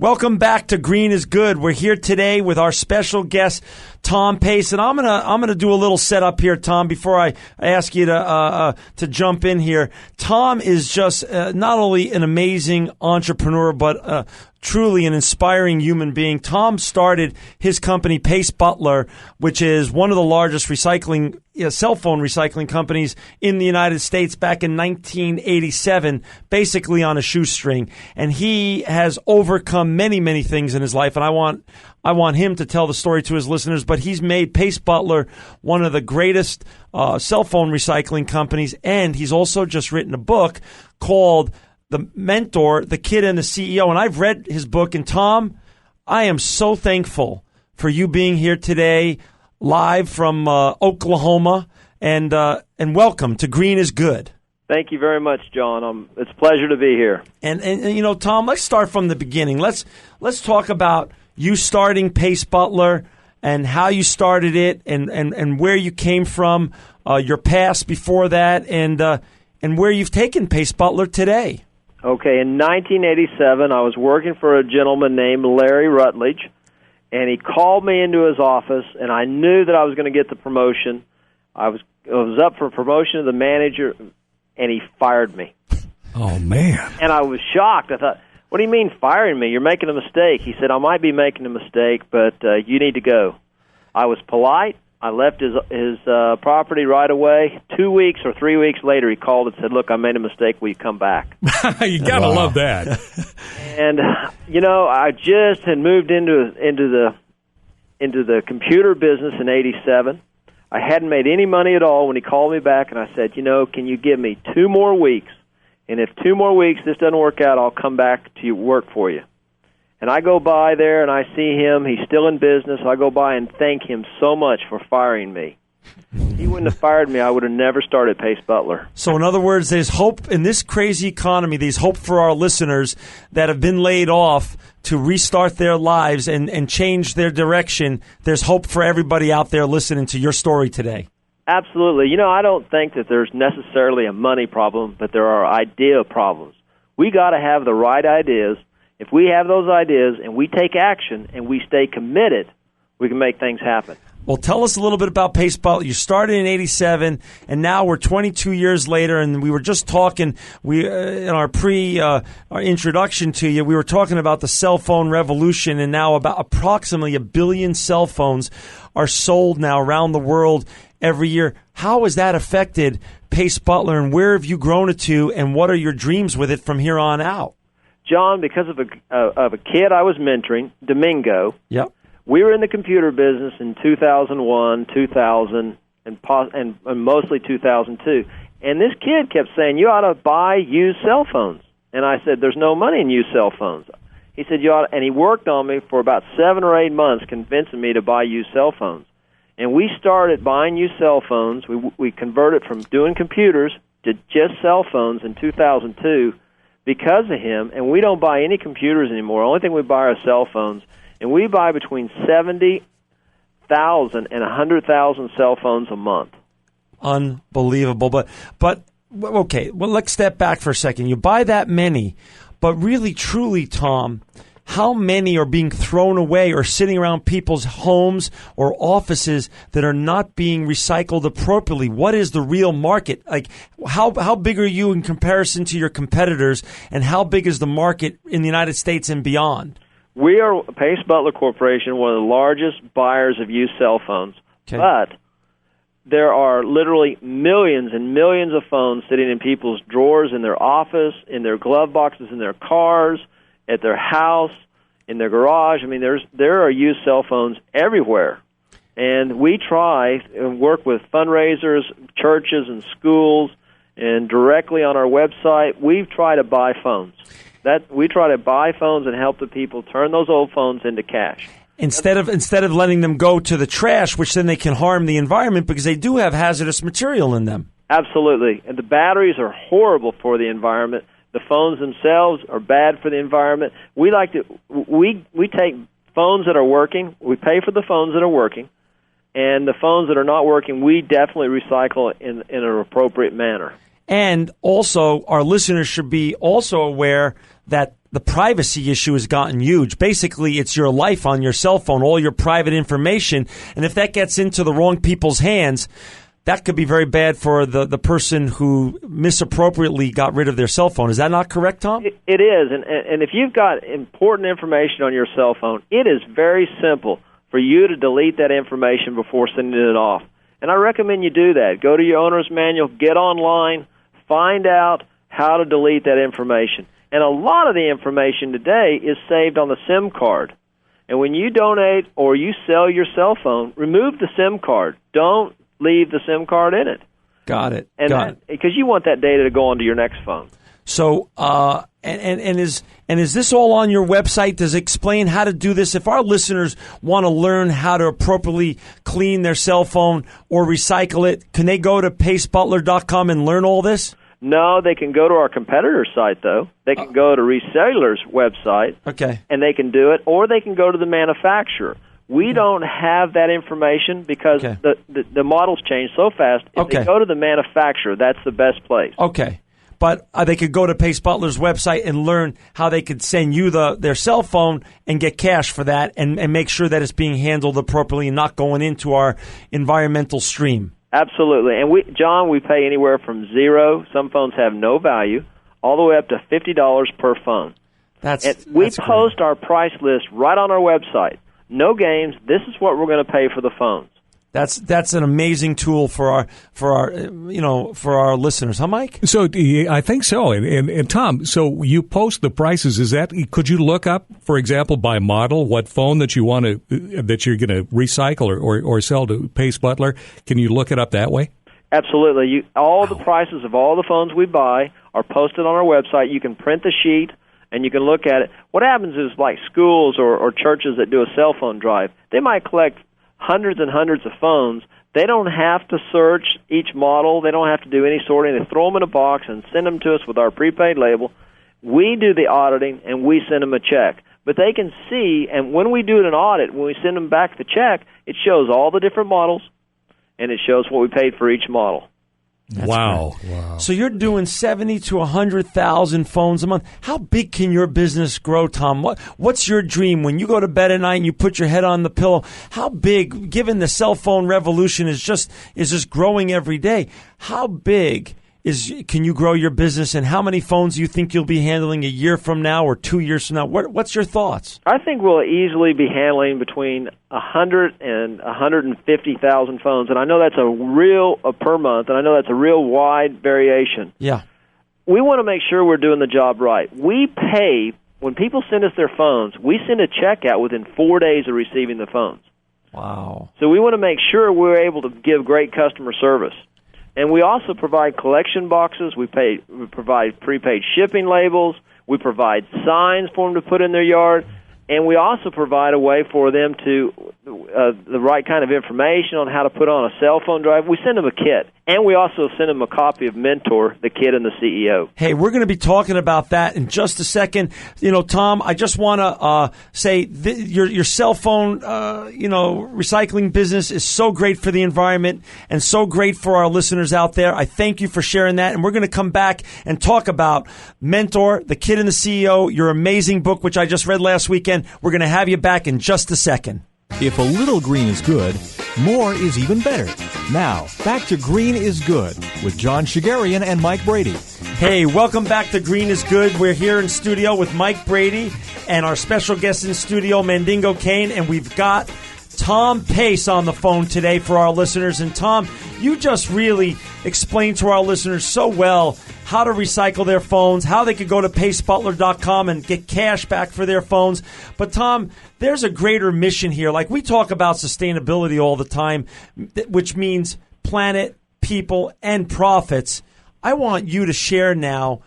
Welcome back to Green is Good. We're here today with our special guest, Tom Pace, and I'm gonna do a little setup here, Tom, before I ask you to jump in here. Tom is just not only an amazing entrepreneur, but truly an inspiring human being. Tom started his company, PaceButler, which is one of the largest cell phone recycling companies in the United States back in 1987, basically on a shoestring. And he has overcome many, many things in his life. And I want him to tell the story to his listeners, but he's made PaceButler one of the greatest cell phone recycling companies. And he's also just written a book called The Mentor, The Kid and the CEO. And I've read his book. And Tom, I am so thankful for you being here today, live from Oklahoma. And welcome to Green is Good. Thank you very much, John. It's a pleasure to be here. And you know, Tom, let's start from the beginning. Let's talk about you starting PaceButler and how you started it and where you came from, your past before that, and where you've taken PaceButler today. Okay, in 1987, I was working for a gentleman named Larry Rutledge, and he called me into his office, and I knew that I was going to get the promotion. I was up for promotion of the manager, and he fired me. Oh, man. And I was shocked. I thought, what do you mean firing me? You're making a mistake. He said, I might be making a mistake, but you need to go. I was polite. I left his property right away. 2 weeks or 3 weeks later, he called and said, look, I made a mistake. Will you come back? You got to love that. And, you know, I just had moved into the computer business in 87. I hadn't made any money at all when he called me back, and I said, you know, can you give me 2 more weeks? And if 2 more weeks this doesn't work out, I'll come back to work for you. And I go by there, and I see him. He's still in business. I go by and thank him so much for firing me. If he wouldn't have fired me, I would have never started PaceButler. So in other words, there's hope in this crazy economy. There's hope for our listeners that have been laid off to restart their lives and change their direction. There's hope for everybody out there listening to your story today. Absolutely. You know, I don't think that there's necessarily a money problem, but there are idea problems. We got to have the right ideas. If we have those ideas and we take action and we stay committed, we can make things happen. Well, tell us a little bit about PaceButler. You started in 87, and now we're 22 years later, and we were just talking in our our introduction to you, we were talking about the cell phone revolution, and now about approximately 1 billion cell phones are sold now around the world every year. How has that affected PaceButler, and where have you grown it to, and what are your dreams with it from here on out? John, because of a kid I was mentoring, Domingo. Yep. We were in the computer business in 2001, 2000, and mostly 2002. And this kid kept saying, you ought to buy used cell phones. And I said, there's no money in used cell phones. He said, you ought to, and he worked on me for about 7 or 8 months convincing me to buy used cell phones. And we started buying used cell phones. We converted from doing computers to just cell phones in 2002 because of him. And we don't buy any computers anymore. The only thing we buy are cell phones. And we buy between 70,000 and 100,000 cell phones a month. Unbelievable. But okay, well, let's step back for a second. You buy that many, but really, truly, Tom, how many are being thrown away or sitting around people's homes or offices that are not being recycled appropriately? What is the real market? Like, how big are you in comparison to your competitors, and how big is the market in the United States and beyond? We are, PaceButler Corporation, one of the largest buyers of used cell phones. Okay. But there are literally millions and millions of phones sitting in people's drawers in their office, in their glove boxes, in their cars, at their house, in their garage. I mean, there are used cell phones everywhere. And we try and work with fundraisers, churches, and schools, and directly on our website, we try to buy phones. We try to buy phones and help the people turn those old phones into cash. Instead of letting them go to the trash, which then they can harm the environment because they do have hazardous material in them. Absolutely. And the batteries are horrible for the environment. The phones themselves are bad for the environment. We take phones that are working, we pay for the phones that are working, and the phones that are not working, we definitely recycle in an appropriate manner. And also, our listeners should be also aware that the privacy issue has gotten huge. Basically, it's your life on your cell phone, all your private information. And if that gets into the wrong people's hands, that could be very bad for the person who misappropriately got rid of their cell phone. Is that not correct, Tom? It is. And if you've got important information on your cell phone, it is very simple for you to delete that information before sending it off. And I recommend you do that. Go to your owner's manual, get online, find out how to delete that information. And a lot of the information today is saved on the SIM card. And when you donate or you sell your cell phone, remove the SIM card. Don't leave the SIM card in it. Got it. Because you want that data to go onto your next phone. So, is this all on your website? Does it explain how to do this? If our listeners want to learn how to appropriately clean their cell phone or recycle it, can they go to PaceButler.com and learn all this? No, they can go to our competitor's site, though. They can go to Recellular's website, and they can do it, or they can go to the manufacturer. We don't have that information because the models change so fast. If they go to the manufacturer, that's the best place. Okay. But they could go to PaceButler's website and learn how they could send you their cell phone and get cash for that and make sure that it's being handled appropriately and not going into our environmental stream. Absolutely. And we pay anywhere from $0, some phones have no value, all the way up to $50 per phone. We post our price list right on our website. No games. This is what we're going to pay for the phones. That's an amazing tool for our listeners, huh, Mike? So I think so. And Tom, so you post the prices. Could you look up, for example, by model, what phone that you're going to recycle or sell to PaceButler? Can you look it up that way? Absolutely. All the prices of all the phones we buy are posted on our website. You can print the sheet and you can look at it. What happens is, like schools or churches that do a cell phone drive, they might collect hundreds and hundreds of phones. They don't have to search each model. They don't have to do any sorting. They throw them in a box and send them to us with our prepaid label. We do the auditing, and we send them a check. But they can see, and when we do an audit, when we send them back the check, it shows all the different models, and it shows what we paid for each model. Wow. So you're doing 70 to 100,000 phones a month. How big can your business grow, Tom? What's your dream when you go to bed at night and you put your head on the pillow? How big, given the cell phone revolution is just growing every day, how big can you grow your business, and how many phones do you think you'll be handling a year from now or 2 years from now? What's your thoughts? I think we'll easily be handling between 100 and 150,000 phones, and I know that's per month, and I know that's a real wide variation. Yeah. We want to make sure we're doing the job right. We pay, when people send us their phones, we send a check out within 4 days of receiving the phones. Wow. So we want to make sure we're able to give great customer service. And we also provide collection boxes. We provide prepaid shipping labels. We provide signs for them to put in their yard. And we also provide a way for them to, the right kind of information on how to put on a cell phone drive. We send them a kit. And we also send them a copy of Mentor, the Kid and the CEO. Hey, we're going to be talking about that in just a second. Tom, I just want to say your cell phone, recycling business is so great for the environment and so great for our listeners out there. I thank you for sharing that. And we're going to come back and talk about Mentor, the Kid and the CEO, your amazing book, which I just read last weekend. We're going to have you back in just a second. If a little green is good, more is even better. Now, back to Green is Good with John Shigarian and Mike Brady. Hey, welcome back to Green is Good. We're here in studio with Mike Brady and our special guest in studio, Mandingo Kane, and we've got Tom Pace on the phone today for our listeners. And Tom, you just really explained to our listeners so well how to recycle their phones, how they could go to PaceButler.com and get cash back for their phones. But Tom, there's a greater mission here. Like, we talk about sustainability all the time, which means planet, people, and profits. I want you to share now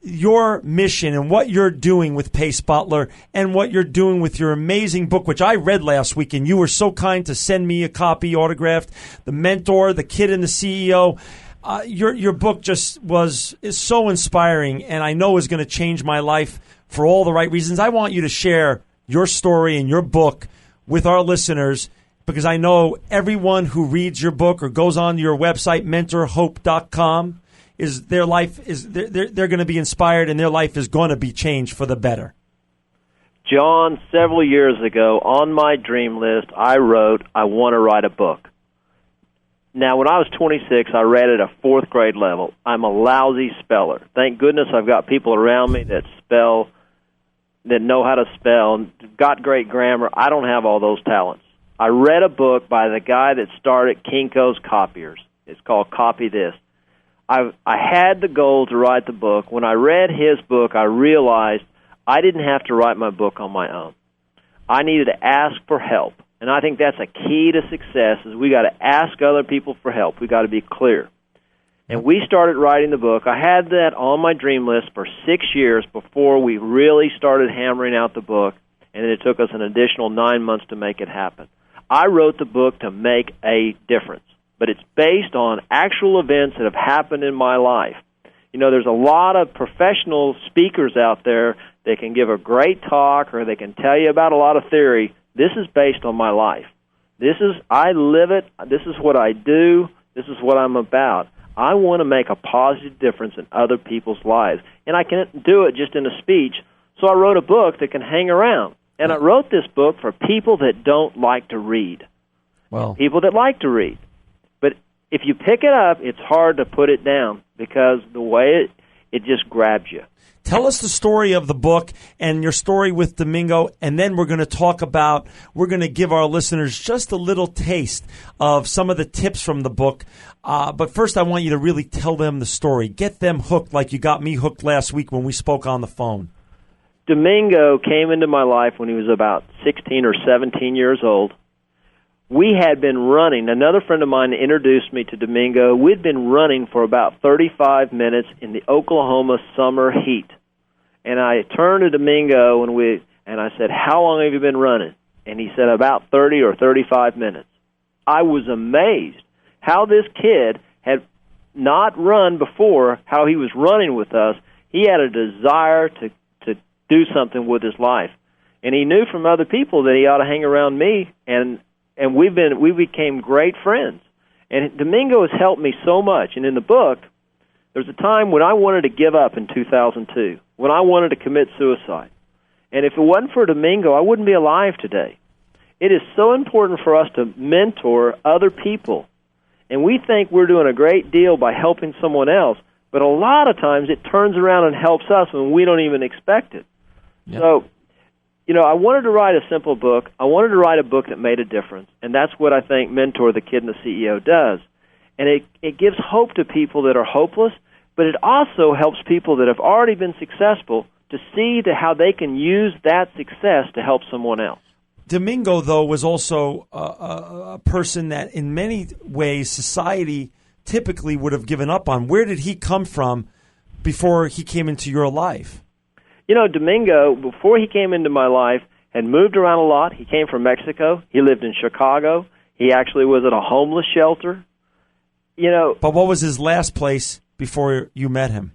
your mission and what you're doing with PaceButler and what you're doing with your amazing book, which I read last week, and you were so kind to send me a copy autographed, The Mentor, The Kid and the CEO. Your book is so inspiring, and I know is going to change my life for all the right reasons. I want you to share your story and your book with our listeners, because I know everyone who reads your book or goes on to your website, mentorhope.com, is their life is they're going to be inspired and their life is going to be changed for the better? John, several years ago, on my dream list, I wrote, I want to write a book. Now, when I was 26, I read at a fourth grade level. I'm a lousy speller. Thank goodness I've got people around me that know how to spell, got great grammar. I don't have all those talents. I read a book by the guy that started Kinko's Copiers. It's called Copy This. I had the goal to write the book. When I read his book, I realized I didn't have to write my book on my own. I needed to ask for help. And I think that's a key to success is we got to ask other people for help. We got to be clear. And we started writing the book. I had that on my dream list for 6 years before we really started hammering out the book, and it took us an additional 9 months to make it happen. I wrote the book to make a difference, but it's based on actual events that have happened in my life. You know, there's a lot of professional speakers out there that can give a great talk or they can tell you about a lot of theory. This is based on my life. I live it. This is what I do. This is what I'm about. I want to make a positive difference in other people's lives. And I can't do it just in a speech, so I wrote a book that can hang around. And I wrote this book for people that don't like to read. Well, people that like to read. But if you pick it up, it's hard to put it down because the way it just grabs you. Tell us the story of the book and your story with Domingo, and then we're going to give our listeners just a little taste of some of the tips from the book. But first, I want you to really tell them the story. Get them hooked like you got me hooked last week when we spoke on the phone. Domingo came into my life when he was about 16 or 17 years old. We had been running. Another friend of mine introduced me to Domingo. We'd been running for about 35 minutes in the Oklahoma summer heat. And I turned to Domingo and I said, "How long have you been running?" And he said, "About 30 or 35 minutes." I was amazed how this kid had not run before, how he was running with us. He had a desire to do something with his life. And he knew from other people that he ought to hang around me, and we became great friends. And Domingo has helped me so much. And in the book, there's a time when I wanted to give up in 2002, when I wanted to commit suicide. And if it wasn't for Domingo, I wouldn't be alive today. It is so important for us to mentor other people. And we think we're doing a great deal by helping someone else, but a lot of times it turns around and helps us when we don't even expect it. Yep. So, you know, I wanted to write a simple book. I wanted to write a book that made a difference, and that's what I think Mentor, the Kid and the CEO does. And it gives hope to people that are hopeless, but it also helps people that have already been successful to see how they can use that success to help someone else. Domingo, though, was also a person that in many ways society typically would have given up on. Where did he come from before he came into your life? You know, Domingo, before he came into my life, had moved around a lot. He came from Mexico. He lived in Chicago. He actually was at a homeless shelter. You know, but what was his last place before you met him?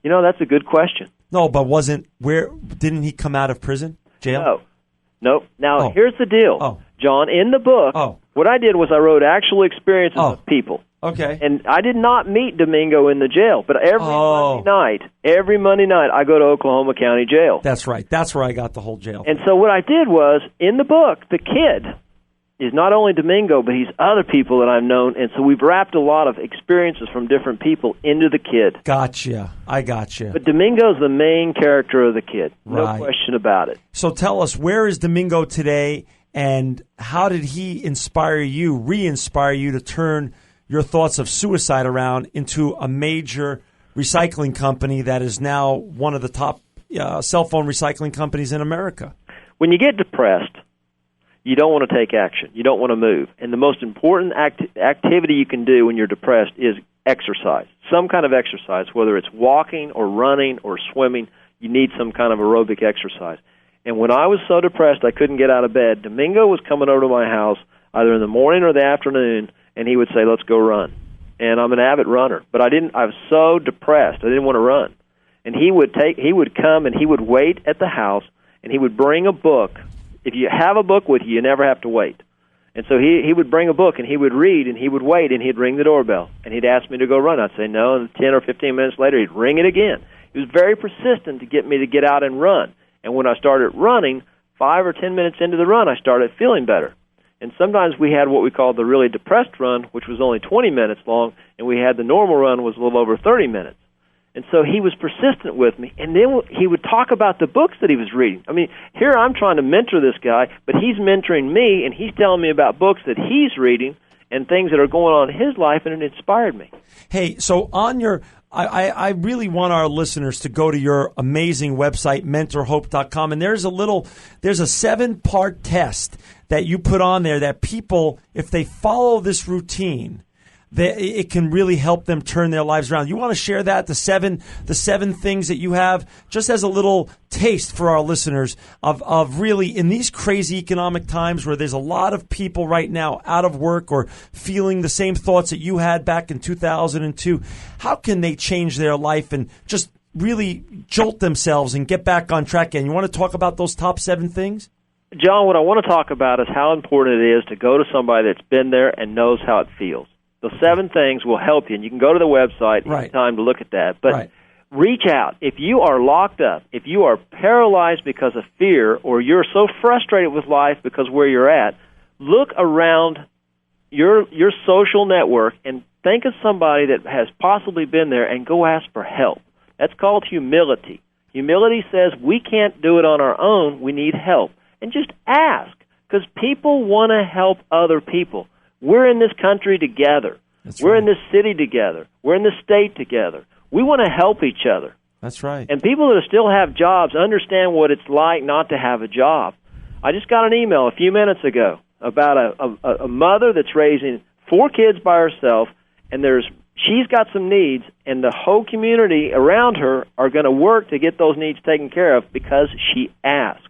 You know, that's a good question. No, but didn't he come out of prison, jail? No. Nope. Now, here's the deal, John. In the book, what I did was I wrote actual experiences of people. Okay. And I did not meet Domingo in the jail, but every Monday night, I go to Oklahoma County Jail. That's right. That's where I got the whole jail. And so what I did was, in the book, the kid is not only Domingo, but he's other people that I've known, and so we've wrapped a lot of experiences from different people into the kid. Gotcha. I gotcha. But Domingo's the main character of the kid. No question about it. So tell us, where is Domingo today, and how did he re-inspire you to turn your thoughts of suicide around into a major recycling company that is now one of the top cell phone recycling companies in America? When you get depressed, you don't want to take action. You don't want to move. And the most important activity you can do when you're depressed is exercise, some kind of exercise, whether it's walking or running or swimming. You need some kind of aerobic exercise. And when I was so depressed I couldn't get out of bed, Domingo was coming over to my house either in the morning or the afternoon, and he would say, "Let's go run." And I'm an avid runner, but I was so depressed I didn't want to run. And he would come and he would wait at the house, and he would bring a book. If you have a book with you, you never have to wait. And so he would bring a book, and he would read, and he would wait, and he'd ring the doorbell, and he'd ask me to go run. I'd say no, and 10 or 15 minutes later, he'd ring it again. He was very persistent to get me to get out and run. And when I started running, 5 or 10 minutes into the run, I started feeling better. And sometimes we had what we called the really depressed run, which was only 20 minutes long, and we had the normal run was a little over 30 minutes. And so he was persistent with me, and then he would talk about the books that he was reading. I mean, here I'm trying to mentor this guy, but he's mentoring me, and he's telling me about books that he's reading and things that are going on in his life, and it inspired me. Hey, so on your... I really want our listeners to go to your amazing website, mentorhope.com, and there's a 7-part test that you put on there that people, if they follow this routine, it can really help them turn their lives around. You want to share that, the seven things that you have, just as a little taste for our listeners of really, in these crazy economic times where there's a lot of people right now out of work or feeling the same thoughts that you had back in 2002, how can they change their life and just really jolt themselves and get back on track? And you want to talk about those top 7 things? John, what I want to talk about is how important it is to go to somebody that's been there and knows how it feels. Those 7 things will help you, and you can go to the website anytime to look at that. But reach out. If you are locked up, if you are paralyzed because of fear, or you're so frustrated with life because where you're at, look around your social network and think of somebody that has possibly been there and go ask for help. That's called humility. Humility says we can't do it on our own. We need help. And just ask, because people want to help other people. We're in this country together. We're in this city together. We're in this state together. We want to help each other. That's right. And people that still have jobs understand what it's like not to have a job. I just got an email a few minutes ago about a mother that's raising 4 kids by herself, and she's got some needs, and the whole community around her are going to work to get those needs taken care of because she asked.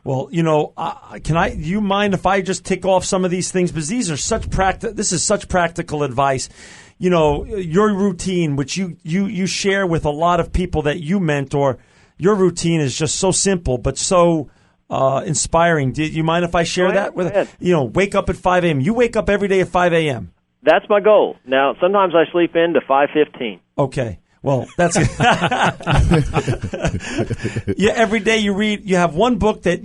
Well, do you mind if I just tick off some of these things? Because these are this is such practical advice. You know, your routine, which you share with a lot of people that you mentor, your routine is just so simple, but so inspiring. Do you mind if I share that? Wake up at 5 a.m. You wake up every day at 5 a.m. That's my goal. Now, sometimes I sleep in to 5:15. Okay. Well, that's every day you read, you have one book that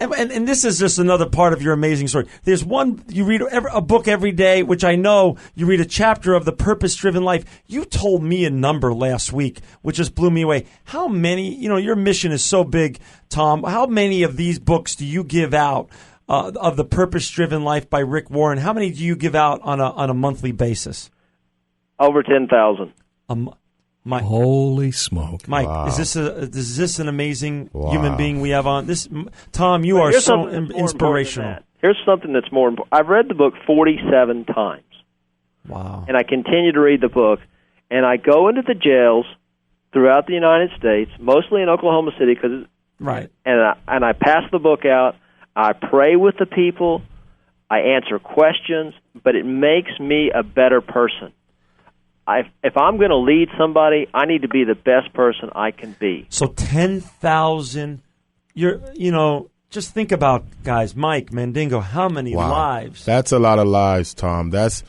and this is just another part of your amazing story. There's you read a book every day, which I know you read a chapter of The Purpose-Driven Life. You told me a number last week, which just blew me away. How many, your mission is so big, Tom. How many of these books do you give out of The Purpose-Driven Life by Rick Warren? How many do you give out on a monthly basis? Over 10,000. Mike, holy smoke! Mike, wow. Is this an amazing human being we have on this? Tom, you are so inspirational. Here's something that's more important. I've read the book 47 times. Wow! And I continue to read the book, and I go into the jails throughout the United States, mostly in Oklahoma City, and I pass the book out. I pray with the people. I answer questions, but it makes me a better person. If I'm going to lead somebody, I need to be the best person I can be. So 10,000, just think about, guys, Mike, Mandingo, how many lives? That's a lot of lives, Tom. That's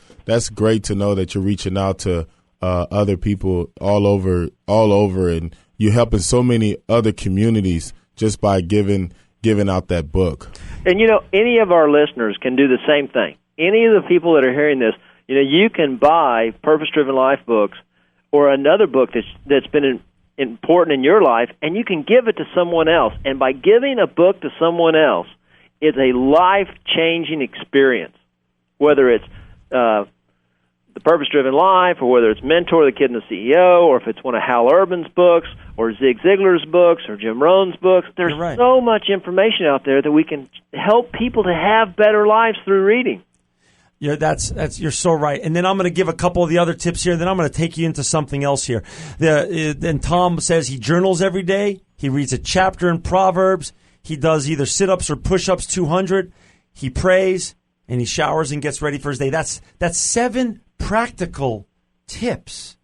great to know that you're reaching out to other people all over, and you're helping so many other communities just by giving out that book. And, any of our listeners can do the same thing. Any of the people that are hearing this, you can buy Purpose-Driven Life books or another book that's been important in your life, and you can give it to someone else. And by giving a book to someone else, it's a life-changing experience, whether it's The Purpose-Driven Life, or whether it's Mentor, the Kid and the CEO, or if it's one of Hal Urban's books, or Zig Ziglar's books, or Jim Rohn's books. There's so much information out there that we can help people to have better lives through reading. You're so right. And then I'm going to give a couple of the other tips here. Then I'm going to take you into something else here. Then Tom says he journals every day. He reads a chapter in Proverbs. He does either sit-ups or push-ups 200. He prays, and he showers and gets ready for his day. That's 7 practical tips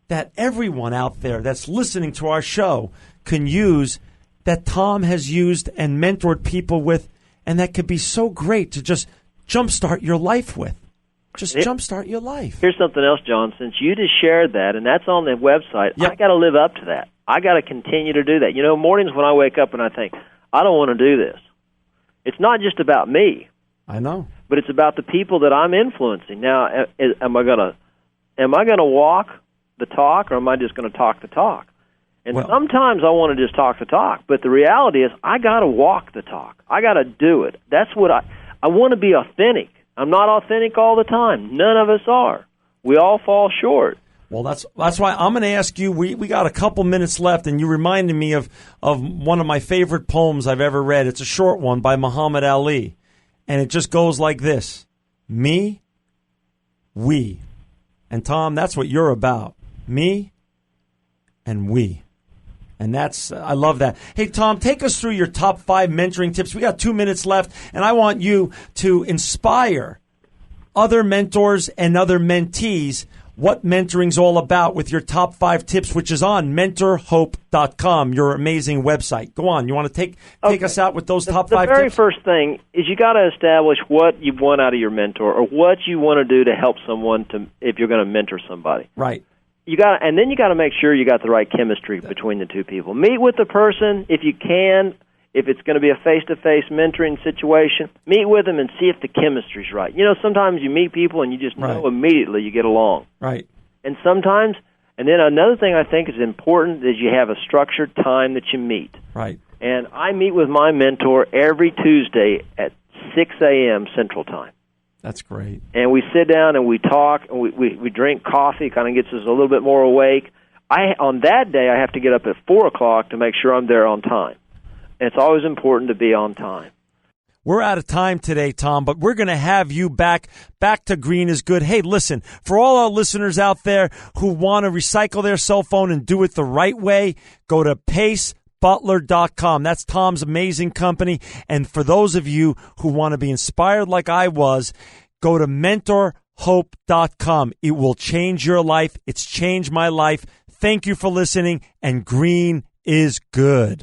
that everyone out there that's listening to our show can use, that Tom has used and mentored people with, and that could be so great to just jumpstart your life with. Just jumpstart your life. Here's something else, John. Since you just shared that, and that's on the website, Yep. I got to live up to that. I got to continue to do that. You know, mornings when I wake up and I think, I don't want to do this. It's not just about me. I know. But it's about the people that I'm influencing. Now, am I going to walk the talk, or am I just going to talk the talk? And sometimes I want to just talk the talk, but the reality is I got to walk the talk. I got to do it. That's what I want to be authentic. I'm not authentic all the time. None of us are. We all fall short. Well, that's why I'm going to ask you. We got a couple minutes left, and you reminded me of one of my favorite poems I've ever read. It's a short one by Muhammad Ali, and it just goes like this: me, we. And Tom, that's what you're about. Me and we. And I love that. Hey, Tom, take us through your top 5 mentoring tips. We got 2 minutes left, and I want you to inspire other mentors and other mentees what mentoring's all about with your top 5 tips, which is on mentorhope.com, your amazing website. Go on. You want to take us out with those top 5 tips? The very first thing is you got to establish what you want out of your mentor, or what you want to do to help someone if you're going to mentor somebody. Right. And then you got to make sure you got the right chemistry between the two people. Meet with the person if you can. If it's going to be a face-to-face mentoring situation, meet with them and see if the chemistry's right. You know, sometimes you meet people and you just know immediately you get along. Right. And sometimes, and then another thing I think is important is you have a structured time that you meet. Right. And I meet with my mentor every Tuesday at 6 a.m. Central Time. That's great. And we sit down and we talk, and we drink coffee, kind of gets us a little bit more awake. On that day, I have to get up at 4 o'clock to make sure I'm there on time. And it's always important to be on time. We're out of time today, Tom, but we're going to have you back to Green is Good. Hey, listen, for all our listeners out there who want to recycle their cell phone and do it the right way, go to PaceButler.com. That's Tom's amazing company. And for those of you who want to be inspired like I was, go to mentorhope.com. It will change your life. It's changed my life. Thank you for listening, and Green is Good.